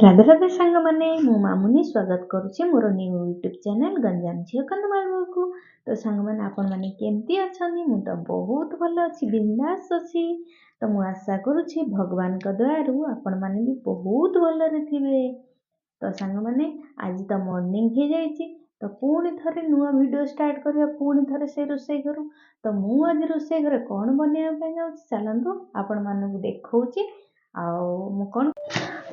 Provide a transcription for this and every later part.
ରାଧେ ରାଧେ ସାଙ୍ଗମାନେ, ମୁଁ ମାମୁନି ସ୍ୱାଗତ କରୁଛି ମୋର ନ୍ୟୁ ୟୁଟ୍ୟୁବ୍ ଚ୍ୟାନେଲ୍ ଗଞ୍ଜାମ ଝିଅ କନ୍ଧମାଳକୁ। ତ ସାଙ୍ଗମାନେ, ଆପଣମାନେ କେମିତି ଅଛନ୍ତି? ମୁଁ ତ ବହୁତ ଭଲ ଅଛି, ବିନ୍ଦାସ ଅଛି। ତ ମୁଁ ଆଶା କରୁଛି ଭଗବାନଙ୍କ ଦୟାରୁ ଆପଣମାନେ ବି ବହୁତ ଭଲରେ ଥିବେ। ତ ସାଙ୍ଗମାନେ, ଆଜି ତ ମର୍ଣ୍ଣିଂ ହେଇଯାଇଛି, ତ ପୁଣି ଥରେ ନୂଆ ଭିଡ଼ିଓ ଷ୍ଟାର୍ଟ କରିବା, ପୁଣି ଥରେ ସେ ରୋଷେଇ ଘରୁ। ତ ମୁଁ ଆଜି ରୋଷେଇ ଘରେ କ'ଣ ବନେଇବା ପାଇଁ ଯାଉଛି, ଚାଲନ୍ତୁ ଆପଣମାନଙ୍କୁ ଦେଖଉଛି। ଆଉ ମୁଁ କ'ଣ,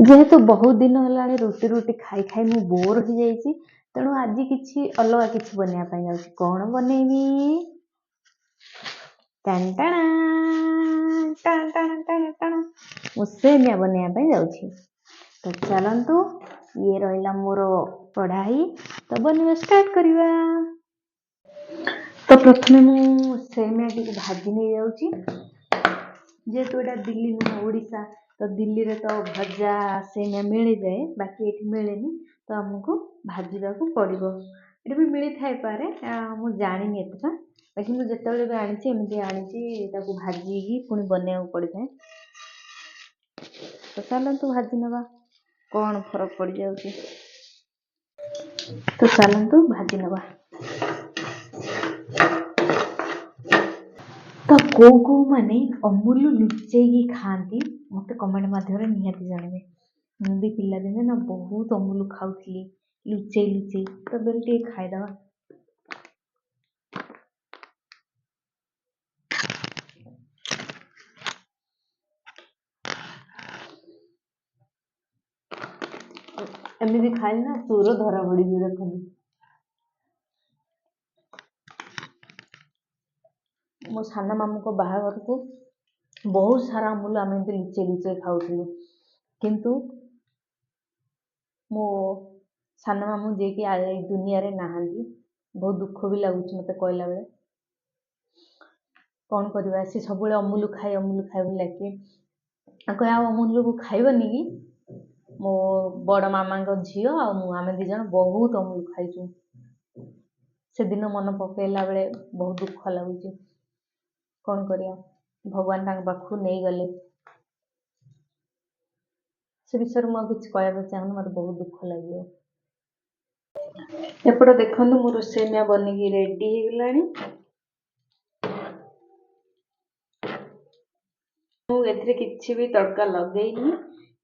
ଯେହେତୁ ବହୁତ ଦିନ ହେଲାଣି ରୁଟି ଖାଇ ଖାଇ ମୁଁ ବୋର୍ ହେଇଯାଇଛି, ତେଣୁ ଆଜି କିଛି ଅଲଗା କିଛି ବନେଇବା ପାଇଁ ଯାଉଛି। କ'ଣ ବନେଇବି? ମୁଁ ସେମିଆ ବନେଇବା ପାଇଁ ଯାଉଛି। ତ ଚାଲନ୍ତୁ, ଇଏ ରହିଲା ମୋର କଢ଼ାଇ, ତ ବନେଇବା ଷ୍ଟାର୍ଟ କରିବା। ତ ପ୍ରଥମେ ମୁଁ ସେମିଆ ଟିକେ ଭାଜି ନେଇଯାଉଛି। ଯେହେତୁ ଏଇଟା ଦିଲ୍ଲୀ ନୁହଁ ଓଡ଼ିଶା, ତ ଦିଲ୍ଲୀରେ ତ ଭଜା ସେମିଆ ମିଳିଯାଏ, ବାକି ଏଠି ମିଳେନି, ତ ଆମକୁ ଭାଜିବାକୁ ପଡ଼ିବ। ଏଠି ବି ମିଳିଥାଇପାରେ, ମୁଁ ଜାଣିନି ଏତେଟା, ବାକି ମୁଁ ଯେତେବେଳେ ବି ଆଣିଛି ଏମିତି ଆଣିଛି, ତାକୁ ଭାଜିକି ପୁଣି ବନେଇବାକୁ ପଡ଼ିଥାଏ। ତ ଚାଲନ୍ତୁ ଭାଜି ନେବା, କ'ଣ ଫରକ ପଡ଼ିଯାଉଛି। ତ ଚାଲନ୍ତୁ ଭାଜି ନେବା। ତ କୋଉ ମାନେ ଅମୁଲ ଲୁଚେଇକି ଖାଆନ୍ତି, ମୋତେ କମେଣ୍ଟ ମାଧ୍ୟମରେ ନିହାତି ଜଣାଇବେ। ମୁଁ ବି ପିଲାଦିନେ ନା ବହୁତ ଅମୁଲ ଖାଉଥିଲି, ଲୁଚେଇ। ତ ବେଲେ ଟିକେ ଖାଇଦେବା। ଏମିତି ଖାଇଲେ ନା ଚୋର ଧରା ପଡ଼ିଯିବ। ଦେଖନ୍ତୁ, ମୋ ସାନ ମାମୁଙ୍କ ବାହାଘରକୁ ବହୁତ ସାରା ଅମୁଲ ଆମେ ଏମିତି ଲୁଚେଇ ଖାଉଥିଲୁ। କିନ୍ତୁ ମୋ ସାନ ମାମୁଁ ଯିଏକି ଏଇ ଦୁନିଆରେ ନାହାନ୍ତି, ବହୁତ ଦୁଃଖ ବି ଲାଗୁଛି ମୋତେ କହିଲା ବେଳେ। କ'ଣ କରିବା, ସେ ସବୁବେଳେ ଅମୁଲ ଖାଏ ବୋଲି ଲାଗେ। ଆଉ ଅମୁଲକୁ ଖାଇବନି କି? ମୋ ବଡ଼ ମାମାଙ୍କ ଝିଅ ଆଉ ମୁଁ, ଆମେ 2 ଜଣ ବହୁତ ଅମୁଲ ଖାଇଛୁ। ସେଦିନ ମନେ ପକାଇଲା ବେଳେ ବହୁତ ଦୁଃଖ ଲାଗୁଛି। କ'ଣ କରିବା, ଭଗବାନ ତାଙ୍କ ପାଖକୁ ନେଇଗଲେ। ସେ ବିଷୟରେ ମୁଁ ଆଉ କିଛି କହିବାକୁ ଚାହୁଁନି, ମୋତେ ବହୁତ ଦୁଃଖ ଲାଗିବ। ଏପଟେ ଦେଖନ୍ତୁ, ମୋର ସେମିଆ ବନିକି ରେଡ଼ି ହେଇଗଲାଣି। ମୁଁ ଏଥିରେ କିଛି ବି ତଡ଼କା ଲଗେଇନି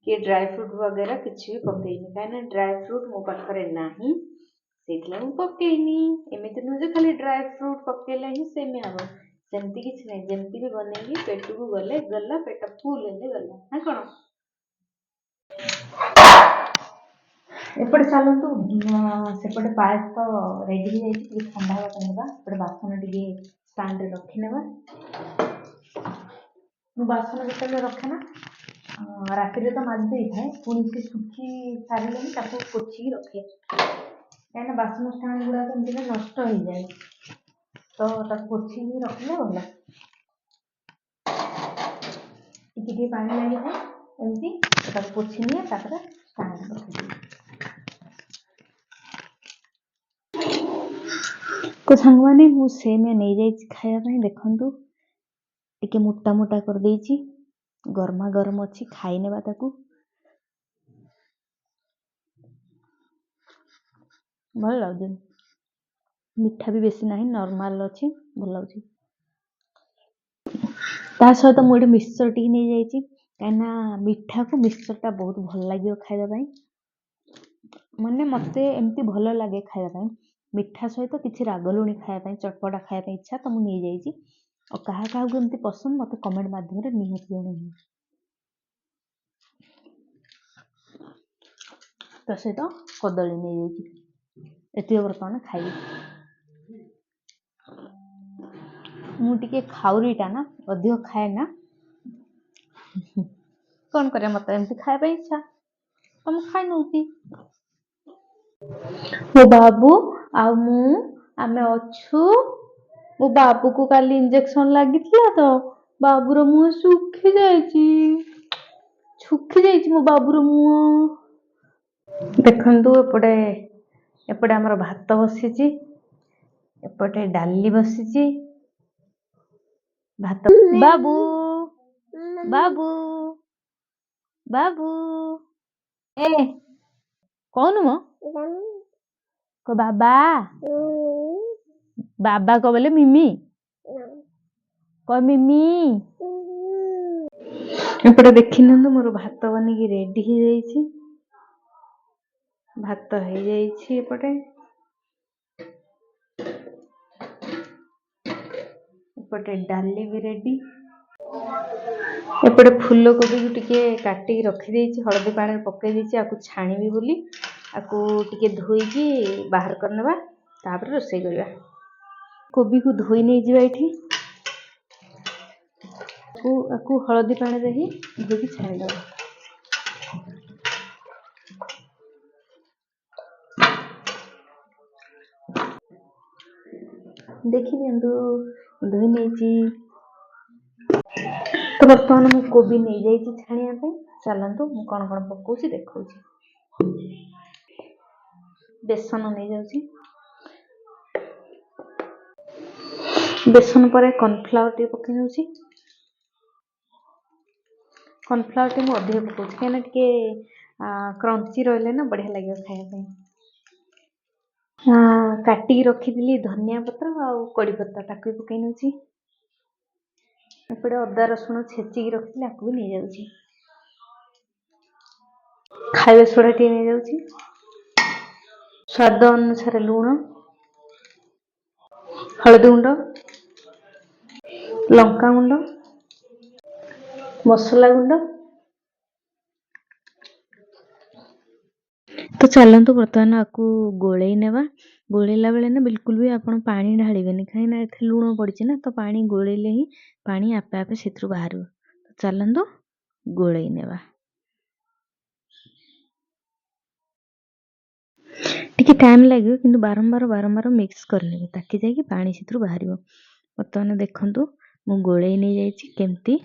କି ଡ୍ରାଏ ଫ୍ରୁଟ୍ ବଗେରା କିଛି ବି ପକେଇନି, କାହିଁକିନା ଡ୍ରାଏ ଫ୍ରୁଟ୍ ମୋ ପାଖରେ ନାହିଁ, ସେଇଥିଲାଗି ମୁଁ ପକେଇନି। ଏମିତି ନୁହେଁ ଯେ ଖାଲି ଡ୍ରାଏ ଫ୍ରୁଟ୍ ପକେଇଲେ ହିଁ ସେମିଆ ହବ, ସେମିତି କିଛି ନାହିଁ। ଯେମିତି ବି ବନେଇକି ପେଟକୁ ଗଲେ ଗଲା, ପେଟ ଫୁଲ୍ ହେଲେ ଗଲା, ନା କ'ଣ? ଏପଟେ ଚାଲନ୍ତୁ, ସେପଟେ ପାୟସ ତ ରେଡ଼ି ହେଇଯାଇଛି, ଟିକେ ଥଣ୍ଡା ହେବା ପାଇଁ ନେବା। ଏପଟେ ବାସନ ଟିକେ ଷ୍ଟାଣ୍ଡରେ ରଖିନେବା। ମୁଁ ବାସନ ଯେତେବେଳେ ରଖେ ନା, ରାତିରେ ତ ମାଜି ଦେଇଥାଏ, ପୁଣି ସେ ଶୁଖି ସାରିଲେ ହିଁ ତାକୁ ପୋଛିକି ରଖେ, କାହିଁକିନା ବାସନ ଷ୍ଟାଣ୍ଡ ଗୁଡ଼ାକ ଏମିତି ନଷ୍ଟ ହେଇଯାଏ, ତ ତାକୁ ପୋଛିକି ରଖିଲେ ଭଲ। ଟିକେ ପାଣି ଲାଗିଥାଏ, ଏମିତି ତାକୁ ପୋଛି ନିଏ, ତାପରେ ଷ୍ଟାଣ୍ଡ ରଖିଦିଏ। ତ ସାଙ୍ଗମାନେ, ମୁଁ ସେମିଆ ନେଇଯାଇଛି ଖାଇବା ପାଇଁ। ଦେଖନ୍ତୁ, ଟିକେ ମୋଟା କରିଦେଇଛି, ଗରମା ଗରମ ଅଛି, ଖାଇନେବା ତାକୁ। ଭଲ ଲାଗୁଛି, ମିଠା ବି ବେଶୀ ନାହିଁ, ନର୍ମାଲ ଅଛି, ଭଲ ଲାଗୁଛି। ତା ସହିତ ମୁଁ ଏଠି ମିକ୍ସଚର ଟିକେ ନେଇଯାଇଛି, କାହିଁକିନା ମିଠାକୁ ମିକ୍ସଚରଟା ବହୁତ ଭଲ ଲାଗିବ ଖାଇବା ପାଇଁ। ମାନେ ମୋତେ ଏମିତି ଭଲ ଲାଗେ ଖାଇବା ପାଇଁ, ମିଠା ସହିତ କିଛି ରାଗ ଲୁଣି ଖାଇବା ପାଇଁ, ଚଟପଟା ଖାଇବା ପାଇଁ ଇଚ୍ଛା, ତ ମୁଁ ନେଇଯାଇଛି। ଆଉ କାହାକୁ ଏମିତି ପସନ୍ଦ, ମୋତେ କମେଣ୍ଟ ମାଧ୍ୟମରେ ନିହାତି ଜଣାଇବେ। ତା ସହିତ କଦଳୀ ନେଇଯାଇଛି, ଏତିକି ବର୍ତ୍ତମାନ ଖାଇବି। ମୁଁ ଟିକେ ଖାଉରିଟା ନା, ଅଧିକ ଖାଏ ନା, କ'ଣ କରିବା, ମୋତେ ଏମିତି ଖାଇବା ପାଇଁ ଇଚ୍ଛା, ତ ମୁଁ ଖାଇ ନେଉଛି। ମୋ ବାବୁ ଆଉ ମୁଁ ଆମେ ଅଛୁ। ମୋ ବାବୁକୁ କାଲି ଇଞ୍ଜେକ୍ସନ ଲାଗିଥିଲା, ତ ବାବୁର ମୁହଁ ଶୁଖି ଯାଇଛି ମୋ ବାବୁର ମୁହଁ। ଦେଖନ୍ତୁ, ଏପଟେ ଆମର ଭାତ ବସିଛି, ଏପଟେ ଡାଲି ବସିଛି। ଭାତ, ବାବୁ ए कौन मो को बाबा बाबा को बोले मिमी को मिमी एपटे देखी ना मोर भात बनिकी रेडी हो जाइए भात हो जाइए एपटे एपटे डाली भी रेडी एपटे फूल कोबी को टिके काटिक रखी हलदी पानी पकई आपको छाणी बोली आपको टिके धोईकी बाहर करनेबा तापर रोषे करवा कोबी को धोई नहीं जावा ये आपको हलदी पानी दे धोईकी छाणीदेवा देखी दिंतु धोई नहीं तो बर्तमान मु कोबी नहीं जाइए छाणिया चलतु मु कौन कौन पकाउछि देखौछि बेसन नहीं जाउछि बेसन पर कॉर्नफ्लावर टी पकई नउछि कॉर्नफ्लावर टी मु अधिक पकाउछि कहीं टिके क्रंची रहले ना बढ़िया लगे खाया काटिकी रखी धनिया पत्र आउ कड़ी पत्ता ताकू पकई नउछि एपटे अदा रसुण छेचिकी रखी आपको भी नहीं जाउछि खाଇବା सोडा टी नहीं जाउछि स्वाद अनुसार लूण हळदी गुंड लंका गुंड मसला गुंड तो चलतु बर्तमान आपको गोलई नेबा गोलैला बेले ना बिल्कुल भी आपन पानी ढाळिबेनी कहीं ना एथे लूण पड़छि ना तो पानी गोलैले ही पानी आपे आपे सेत्रु बाहरु तो चलतु गोलई नेबा टिके टाइम लगे किंतु बारंबार मिक्स करने ताकि जाकि पानी सेत्रु बाहरिबो बर्तमान देखंतु मु गोलई नहीं जाइछि केमती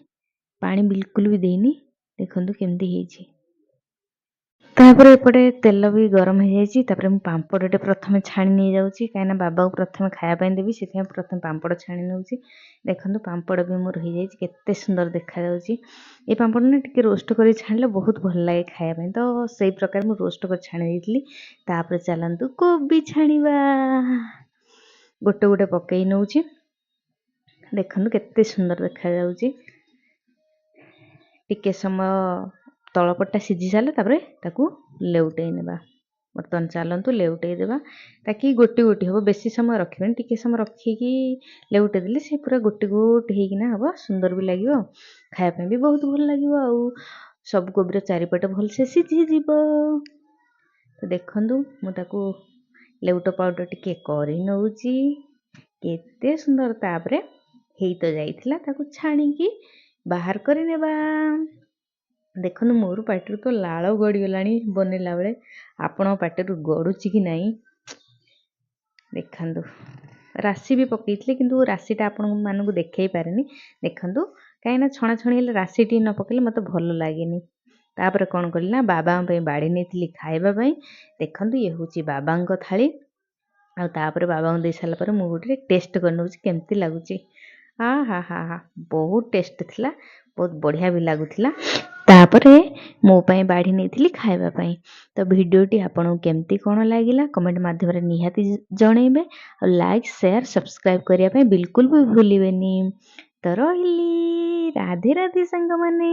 पानी बिल्कुल भी देनी देखंतु केमती हेछि तापर एपटे तेल भी गरम हो जाइए तापर मु पांपड़टे प्रथम छाणी नहीं जाऊँगी कहीं बाबा को प्रथम खायापी देवी से प्रथम पांपड़ छाणी नौची देखो पांपड़ भी मोर हो जाइए केते सुंदर देखा ये पांपड़ ना टिके रोस्ट कर छाणिले बहुत भल लगे खायापी तो से प्रकार मु रोस्ट कर छाणी देइथिली तापर चलतु कोबी छाणीबा गोटे गोटे पकई नौची देखो केते सुंदर देखा जाउची टिके समय तलपटा सीझी सारे तापर ताकू लेउटे नेबा बर्तमान चलतु लेउटे देबा ताकि गोटी गोटी हम बेसी समय रखिबेन टिके समय रखिकी लेउटे देले से पूरा गोटी गोटी हेकिना हबो सुंदर भी लागिवो खाया पे भी बहुत भल लागिवो आ सब कोबीर चारिपटे भल से सीझी जीवो तो देखंतु मु ताकू लेउटो पाउडर टिके करी नउची केते सुंदर तापरे हेई तो जाइथिला ताकू छाणीकी बाहर करी नेबा देखो मोर पार्टी तो लाल गड़गला बनला बेले आपण पार्टी गड़ुची कि नहीं देखु राशि भी पकई किंतु राशिटा आपण मानक देखई पारे देखु कहीं छणा छणी राशि टी न पकड़े मत भल लगे तापर कौन करी ना बाबा बाड़ी नहीं खावाई देखु ये हूँ बाबा थाली आपर बाबा दे सारापर मुझे टेस्ट कर नौ केमती लगुच हाँ हाँ हाँ हाँ बहुत टेस्ट थिला बहुत बढ़िया भी लगुला तापरे मो पाई बाढ़ी नहीं खावाई तो भिडियोटी आपको केमती कौन लगिला कमेंट माध्यम निहाती जनइबे और लाइक शेयर सब्सक्राइब करने बिल्कुल भी भूलिबेनी तो रही राधे राधे संग माने।